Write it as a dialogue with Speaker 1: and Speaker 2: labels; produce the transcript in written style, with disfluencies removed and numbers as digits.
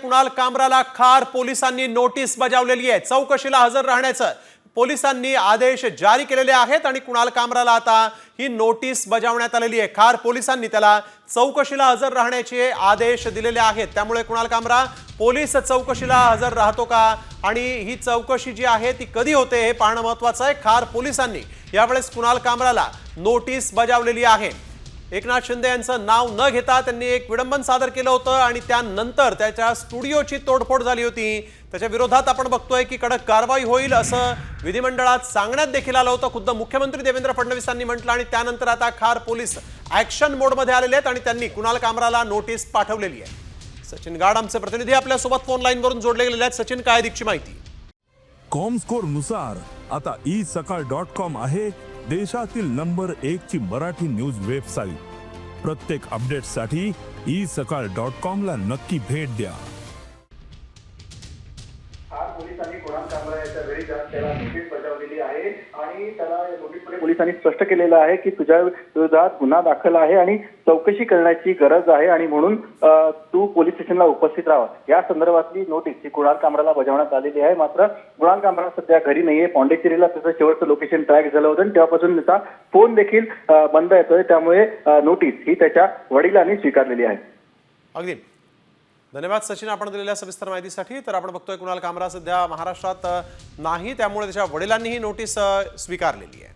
Speaker 1: कुणाल कामराला खार पोलिसांनी नोटीस बजावलेली आहे। चौकशीला हजर राहण्याचं पोलिसांनी आदेश जारी केलेले आहेत आणि कुणाल कामराला आता ही नोटीस बजावण्यात आलेली आहे। खार पोलिसांनी त्याला चौकशीला हजर राहण्याचे आदेश दिलेले आहेत। त्यामुळे कुणाल कामरा पोलीस चौकशीला हजर राहतो का आणि ही चौकशी जी आहे ती कधी होते हे पाहणं महत्त्वाचं आहे। खार पोलिसांनी यावेळेस कुणाल कामराला नोटीस बजावलेली आहे। एकनाथ शिंदे यांचं नाव न घेता त्यांनी एक विडंबन सादर केलं होतं आणि त्यानंतर त्याच्या स्टुडिओची तोडफोड झाली होती। त्याच्या विरोधात आपण बघतोय की कडक कारवाई होईल असं विधिमंडळात सांगण्यात देखील आलं होतं। खुद्द मुख्यमंत्री देवेंद्र फडणवीसांनी म्हटलं आणि त्यानंतर आता खार पोलीस ॲक्शन मोडमध्ये आलेले आहेत आणि त्यांनी कुणाल कामराला नोटीस पाठवलेली आहे। सचिन गाड आमचे प्रतिनिधी आपल्या सोबत फोन लाईन वरून जोडले गेलेले आहेत। सचिन, काय अधिकची माहिती?
Speaker 2: कॉमस्कोर नुसार आता isakal.com आहे देशातील नंबर 1 ची मराठी न्यूज वेबसाईट। प्रत्येक अपडेटसाठी isakal.com ला नक्की भेट द्या।
Speaker 3: पोलिसांनी कुणाल कामरा याच्या घरी जाऊन त्याला नोटीस बजावलेली आहे आणि त्याला नोटीसमध्ये पोलिसांनी स्पष्ट केलेलं आहे की तुझ्या विरोधात गुन्हा दाखल आहे आणि चौकशी करण्याची गरज आहे आणि म्हणून तू पोलीस स्टेशनला उपस्थित राहा। या संदर्भातली नोटीस ही कुणाल कामराला बजावण्यात आलेली आहे। मात्र कुणाल कामरा सध्या घरी नाहीये। पॉंडिचेरीला त्याचं शेवटचं लोकेशन ट्रॅक झालं होतं आणि तेव्हापासून त्याचा फोन देखील बंद येतोय। त्यामुळे नोटीस ही त्याच्या वडिलांनी स्वीकारलेली आहे।
Speaker 1: अगदी धन्यवाद सचिन, आपण दिलेल्या सविस्तर माहितीसाठी। तर आपण बघतोय कुणाल कामरा सध्या महाराष्ट्रात नाही, त्यामुळे त्याच्या वडिलांनी ही नोटीस स्वीकारलेली आहे।